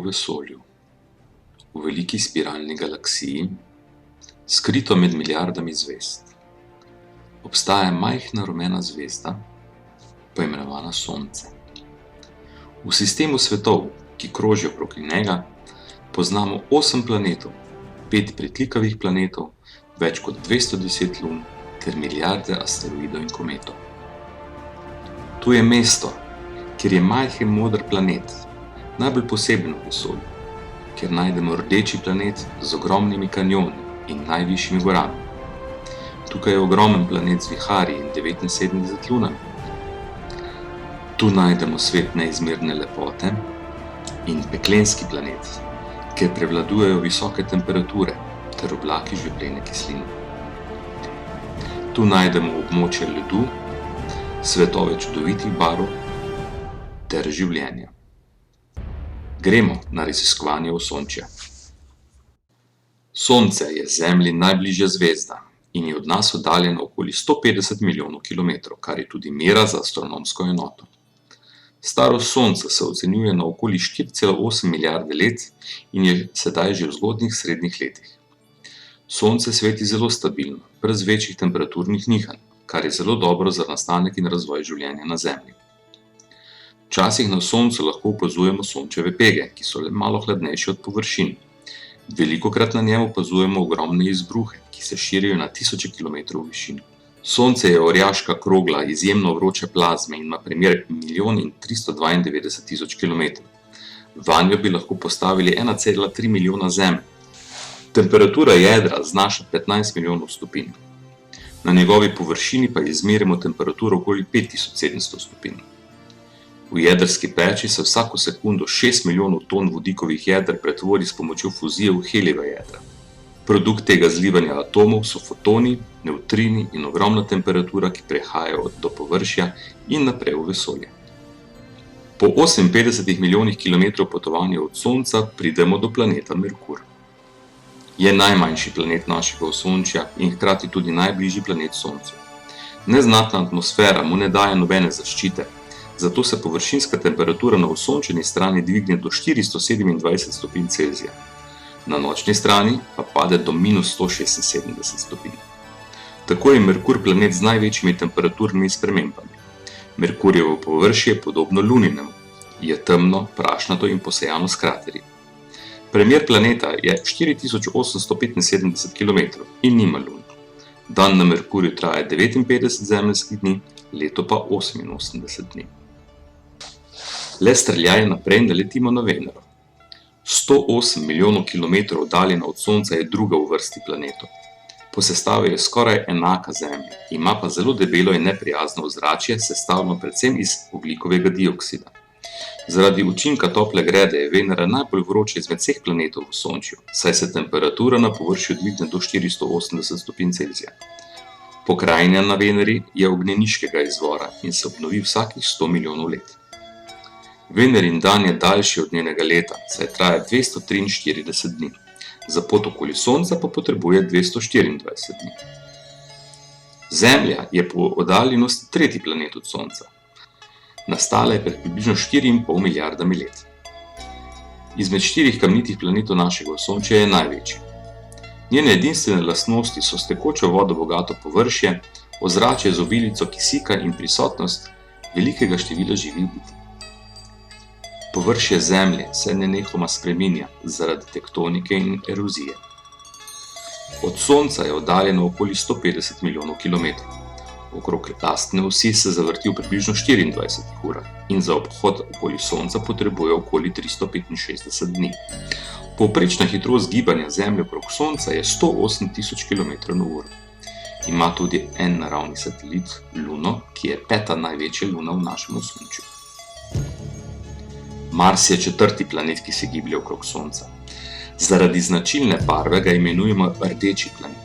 vesolju, v veliki spiralni galaksiji, skrito med milijardami zvezd, obstaja majhna rumena zvezda, poimenovana Sonce. V sistemu svetov, ki krožijo okrog njega, poznamo 8 planetov, 5 pritlikavih planetov, več kot 210 lun ter milijarde asteroidov in kometov. Tu je mesto, kjer je majhen moder planet, najbolj poseben v vesolju, kjer najdemo rdeči planet z ogromnimi kanjoni in najvišjimi gorami. Tukaj je ogromen planet z viharji in 79 lunami. Tu najdemo svet neizmerne lepote in peklenski planet, kjer prevladujejo visoke temperature ter oblaki žveplene kisline. Tu najdemo območje ledu, svetove čudovitih barv ter življenja. Gremo na raziskovanje Osončja. Sonce je Zemlji najbližja zvezda in je od nas oddaljeno okoli 150 milijonov kilometrov, kar je tudi mera za astronomsko enoto. Starost Sonca se ocenjuje na okoli 4,8 milijarde let in je sedaj že v zgodnjih srednjih letih. Sonce sveti zelo stabilno, brez večjih temperaturnih nihanj, kar je zelo dobro za nastanek in razvoj življenja na Zemlji. Včasih na Soncu lahko opazujemo Sončeve pege, ki so le malo hladnejše od površin. Velikokrat na njem opazujemo ogromne izbruhe, ki se širijo na tisoče kilometrov v višini. Sonce je orjaška krogla izjemno vroče plazme in ima premer 1.392.000 kilometrov. Vanjo bi lahko postavili 1,3 milijona Zemlj. Temperatura jedra znaša 15 milijonov stopinj. Na njegovi površini pa izmerimo temperaturo okoli 5700 stopinj. V jedrski peči se vsako sekundo 6 milijonov ton vodikovih jeder pretvori s pomočjo fuzije v helijeva jedra. Produkt tega zlivanja atomov so fotoni, nevtrini in ogromna temperatura, ki prehajajo do površja in naprej v vesolje. Po 58 milijonih kilometrov potovanja od Sonca pridemo do planeta Merkur. Je najmanjši planet našega Osončja in hkrati tudi najbližji planet Soncu. Neznatna atmosfera mu ne daje nobene zaščite, zato se površinska temperatura na osončeni strani dvigne do 427 stopinj Celzija. Na nočni strani pa pade do -176 stopinj. Tako je Merkur planet z največjimi temperaturnimi spremembami. Merkurjevo površje je podobno Luninemu, je temno, prašnato in posejano s kraterji. Premer planeta je 4875 km in nima lun. Dan na Merkurju traja 59 zemeljskih dni, leto pa 88 dni. Le streljaje naprej in naletimo na Venero. 108 milijonov kilometrov oddaljena od Sonca je druga v vrsti planetov. Po sestavi je skoraj enaka Zemlji, ima pa zelo debelo in neprijazno ozračje, sestavljeno predvsem iz ogljikovega dioksida. Zaradi učinka tople grede je Venera najbolj vroča izmed vseh planetov v Osončju, saj se temperatura na površju dvigne do 480 stopinj Celzija. Pokrajina na Veneri je ognjeniškega izvora in se obnovi vsakih 100 milijonov let. Venerin dan je daljši od njenega leta, saj traja 243 dni. Za pot okoli Sonca pa potrebuje 224 dni. Zemlja je po oddaljenosti tretji planet od Sonca. Nastala je pred približno 4,5 milijardami let. Izmed 4 kamnitih planetov našega Osončja je največji. Njene edinstvene lastnosti so s tekočo vodo bogato površje, ozračje z obilico kisika in prisotnost velikega števila živih bitij. Površje Zemlje se nenehoma spreminja zaradi tektonike in erozije. Od Sonca je oddaljeno okoli 150 milijonov kilometrov. Okrog lastne osi se zavrti v približno 24 urah in za obhod okoli Sonca potrebuje okoli 365 dni. Povprečna hitrost gibanja Zemlje okrog Sonca je 108.000 km/h. Ima tudi en naravni satelit, Luno, ki je 5. največja luna v našem Osončju. Mars je 4. planet, ki se giblje okrog Sonca. Zaradi značilne barve ga imenujemo rdeči planet.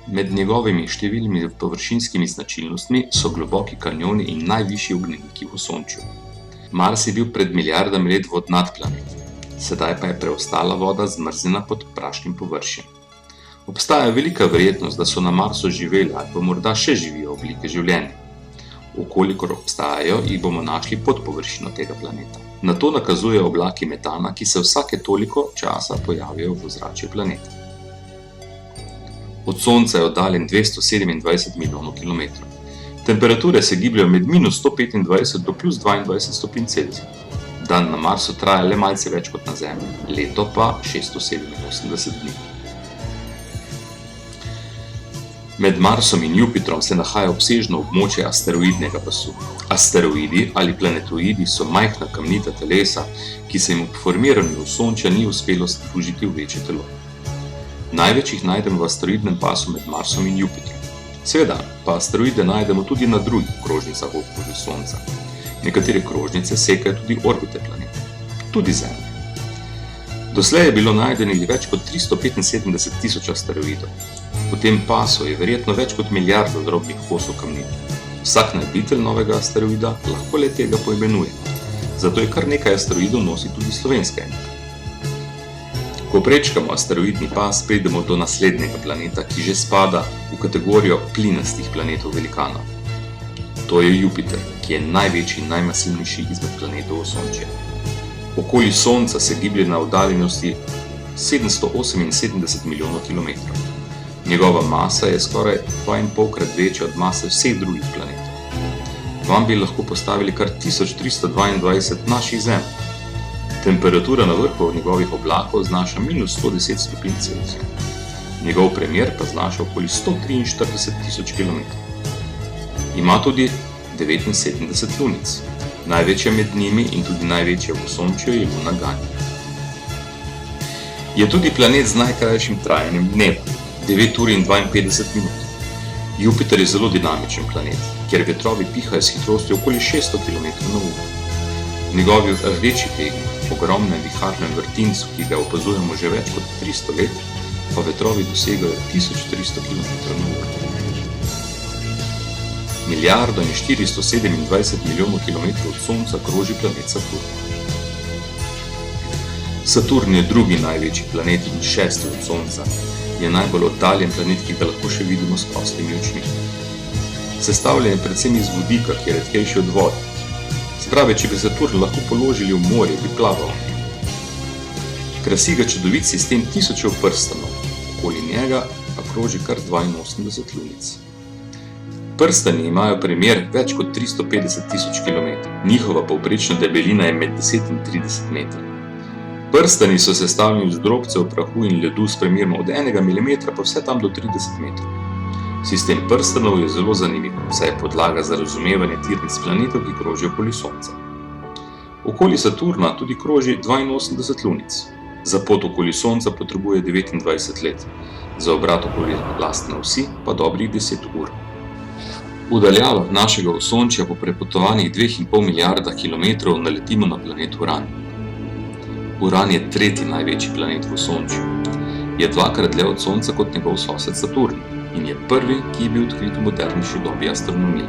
Med njegovimi številnimi površinskimi značilnostmi so globoki kanjoni in najvišji ognjeniki v Osončju. Mars je bil pred milijardami let vodnat planet, sedaj pa je preostala voda zmrznjena pod prašnim površjem. Obstaja velika verjetnost, da so na Marsu živeli ali pa morda še živijo oblike življenja. Ukolikor obstajajo, jih bomo našli pod površino tega planeta. Na to nakazujejo oblaki metana, ki se vsake toliko časa pojavijo v ozračju planeta. Od Sonca je oddaljen 227 milijonov kilometrov. Temperature se gibljajo med minus 125 do plus 22 stopinj Celzija. Dan na Marsu traja le malce več kot na Zemlji, leto pa 687 dni. Med Marsom in Jupitrom se nahaja obsežno območje asteroidnega pasu. Asteroidi ali planetoidi so majhna kamnita telesa, ki se jim ob formiranju Osončja ni uspelo združiti v večje telo. Največ jih najdemo v asteroidnem pasu med Marsom in Jupitrom. Seveda pa asteroide najdemo tudi na drugih krožnicah okoli Sonca. Nekatere krožnice sekajo tudi orbite planeta, tudi Zemlje. Doslej je bilo najdenih več kot 375 tisoč asteroidov. V tem pasu je verjetno več kot milijardo drobnih kosov kamnin. Vsak najditelj novega asteroida lahko le tega poimenuje. Zato je kar nekaj asteroidov nosi tudi slovenska imena. Ko prečkamo asteroidni pas, pridemo do naslednjega planeta, ki že spada v kategorijo plinastih planetov velikanov. To je Jupiter, ki je največji in najmasivnejši izmed planetov Osončja. Okoli Sonca se giblje na oddaljenosti 778 milijonov kilometrov. Njegova masa je skoraj 2,5-krat večja od mase vseh drugih planetov. Vam bi lahko postavili kar 1322 naših Zemlj. Temperatura na vrhu njegovih oblakov znaša minus 110 stopinj Celzija. Njegov premer pa znaša okoli 143 tisoč kilometrov. Ima tudi 79 lunic. Največja med njimi in tudi največja v Osončju je luna Ganymede. Je tudi planet z najkrajšim trajanjem dneva, 9 ur in 52 minut. Jupiter je zelo dinamičen planet, kjer vetrovi pihajo s hitrostjo okoli 600 km/h. V njegovi rdeči pegi, ogromnem viharnem vrtincu, ki ga opazujemo že več kot 300 let, pa vetrovi dosegajo 1300 km/h. Milijardo in 427 milijonov kilometrov od Sonca kroži planet Saturn. Saturn je drugi največji planet in 6. od Sonca. Je najbolj oddaljen planet, ki ga lahko še vidimo s prostimi očmi. Sestavljen je predvsem iz vodika, ki je redkejši od vode. Se pravi, če bi Saturn lahko položili v morje, bi plaval. Krasi ga čudovit sistem tisočev prstanov, okoli njega pa kroži kar 82 lunic. Prstani imajo premer več kot 350 tisoč km. Njihova povprečna debelina je med 10 in 30 metrov. Prstani so sestavljeni iz drobcev, prahu in ledu s premerom od 1 mm pa vse tam do 30 metrov. Sistem prstanov je zelo zanimiv, saj je podlaga za razumevanje tirnic planetov, ki krožijo okoli Sonca. Okoli Saturna tudi kroži 82 lunic. Za pot okoli Sonca potrebuje 29 let, za obrat okoli lastne osi pa dobrih 10 ur. V daljavah našega Osončja po prepotovanjih 2,5 milijarda kilometrov naletimo na planet Uran. Uran je tretji največji planet v Osončju. Je dvakrat dlje od Sonca kot njegov sosed Saturn in je prvi, ki je bil odkrit v modernejši dobi astronomije.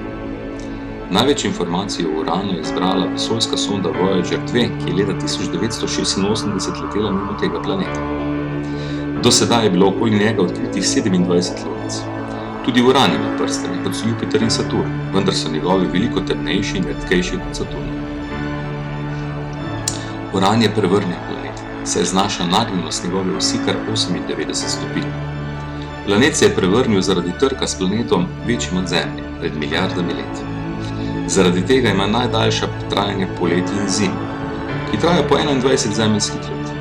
Največ informacij o Uranu je zbrala vesoljska sonda Voyager 2, ki je leta 1986 letela mimo tega planeta. Do sedaj je bilo okoli njega odkritih 27 lunic. Tudi Uran ima prstane, kot so Jupiter in Saturn, vendar so njegovi veliko temnejši in redkejši kot Saturn. Uran je prevrnjen planet, saj znaša nagnjenost njegove osi kar 98 stopinj. Planet se je prevrnil zaradi trka s planetom večjim od Zemlje, pred milijardami let. Zaradi tega ima najdaljša trajanje poleti in zim, ki traja po 21 zemeljskih let.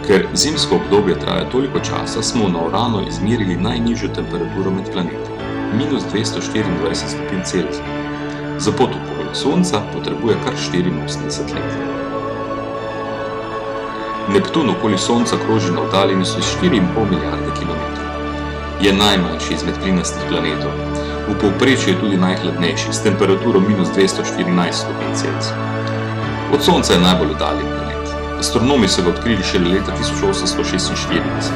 Ker zimsko obdobje traja toliko časa, smo na Uranu izmerili najnižjo temperaturo med planeti, minus 224 stopinj Celzija. Za pot okoli Sonca potrebuje kar 84 let. Neptun okoli Sonca kroži na oddaljenosti 4,5 milijarde kilometrov. Je najmanjši izmed plinastih planetov. V povprečju je tudi najhladnejši, s temperaturo minus 214 stopinj Celzija. Od Sonca je najbolj oddaljen planet. Astronomi so ga odkrili šele leta 1846.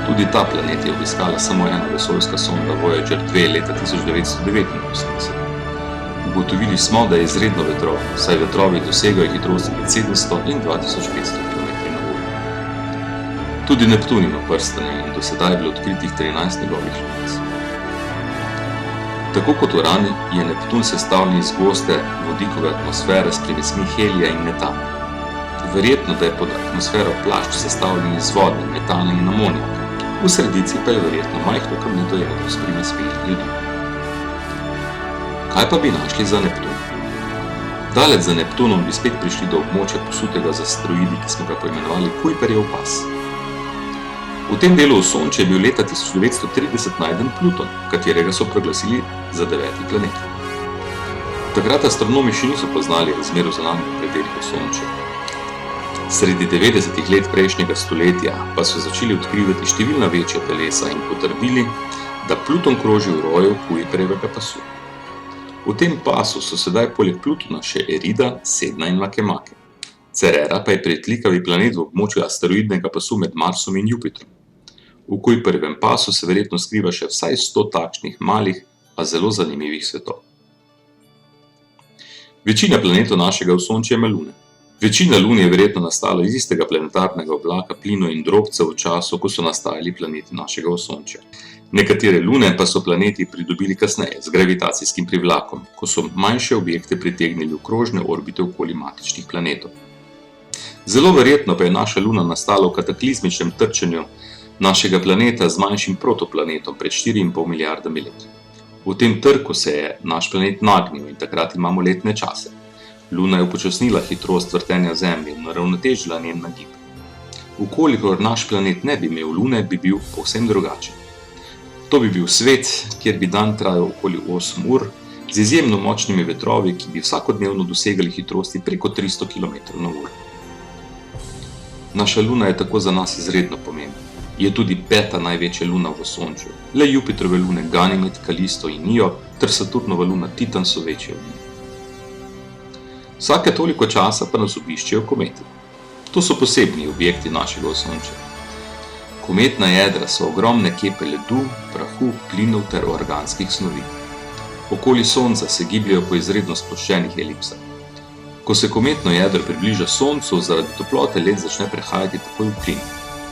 Tudi ta planet je obiskala samo ena vesoljska sonda Voyager 2 leta 1989. Ugotovili smo, da je izredno vetrov, saj vetrovi dosegajo hitrosti med 700 in 2500 km/h. Tudi Neptun ima prstane in do sedaj je bilo odkritih 13 njegovih lunic. Tako kot Uran je Neptun sestavljen iz goste vodikove atmosfere s primesmi helija in metana. Verjetno, da je pod atmosfero plašč sestavljen iz vode, metana in amonijaka. V sredici pa je verjetno majhno kamnito jedro s primesmi ledu. Kaj pa bi našli za Neptun? Daleč za Neptunom bi spet prišli do območja posutega z asteroidi, ki smo ga poimenovali Kuiperjev pas. V tem delu Osončja je bil leta 1930 najden Pluton, katerega so proglasili za 9. planet. Takrat astronomi še niso poznali razmer v zunanjih predelih Osončja. Sredi 90. let prejšnjega stoletja pa so začeli odkrivati številna večja telesa in potrdili, da Pluton kroži v roju Kuiperjevega pasu. V tem pasu so sedaj poleg Plutona še Erida, Sedna in Makemake. Cerera pa je pritlikavi planet v območju asteroidnega pasu med Marsom in Jupitrom. V Kuiperjevem pasu se verjetno skriva še vsaj 100 takšnih malih, a zelo zanimivih svetov. Večina planetov našega Osončja ima lune. Večina lun je verjetno nastala iz istega planetarnega oblaka plinov in drobcev v času, ko so nastajali planeti našega Osončja. Nekatere lune pa so planeti pridobili kasneje z gravitacijskim privlakom, ko so manjše objekte pritegnili v krožne orbite okoli matičnih planetov. Zelo verjetno pa je naša luna nastala v kataklizmičnem trčenju našega planeta z manjšim protoplanetom pred 4,5 milijardami let. V tem trku se je naš planet nagnil in takrat imamo letne čase. Luna je upočasnila hitrost vrtenja Zemlje in uravnotežila njen nagib. Vkolikor naš planet ne bi imel lune, bi bil povsem drugačen. To bi bil svet, kjer bi dan trajal okoli 8 ur, z izjemno močnimi vetrovi, ki bi vsakodnevno dosegali hitrosti preko 300 km/h. Naša luna je tako za nas izredno pomembna. Je tudi 5. največja luna v Osončju. Le Jupiterove lune Ganimed, Kalisto in Io ter Saturnova luna Titan so večje od njih. Vsake toliko časa pa nas obiščejo kometi. To so posebni objekti našega Osončja. Kometna jedra so ogromne kepe ledu, prahu, plinov ter organskih snovi. Okoli Sonca se gibljajo po izredno sploščenih elipsah. Ko se kometno jedro približa Soncu, zaradi toplote led začne prehajati takoj v plin.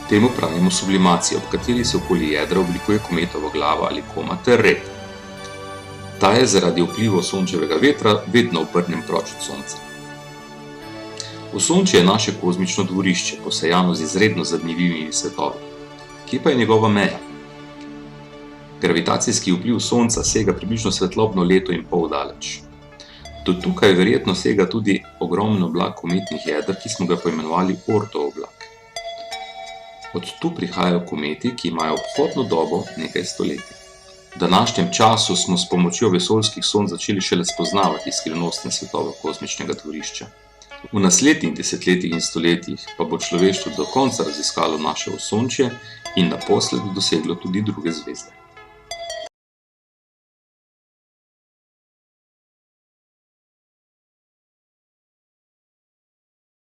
Temu pravimo sublimacija, ob kateri se okoli jedra oblikuje kometova glava ali koma ter rep. Ta je zaradi vplivov Sončevega vetra vedno obrnjen proč od Sonca. Osončje je naše kozmično dvorišče, posejano z izredno zanimivimi svetovi. Kje pa je njegova meja? Gravitacijski vpliv Sonca sega približno svetlobno leto in pol daleč. Do tukaj verjetno sega tudi ogromen oblak kometnih jeder, ki smo ga poimenovali Oortov oblak. Od tu prihajajo kometi, ki imajo obhodno dobo nekaj stoletij. V današnjem času smo s pomočjo vesoljskih sond začeli šele spoznavati skrivnostne svetove kozmičnega dvorišča. V naslednjih desetletjih in stoletjih pa bo človeštvo do konca raziskalo naše Osončje in naposled doseglo tudi druge zvezde.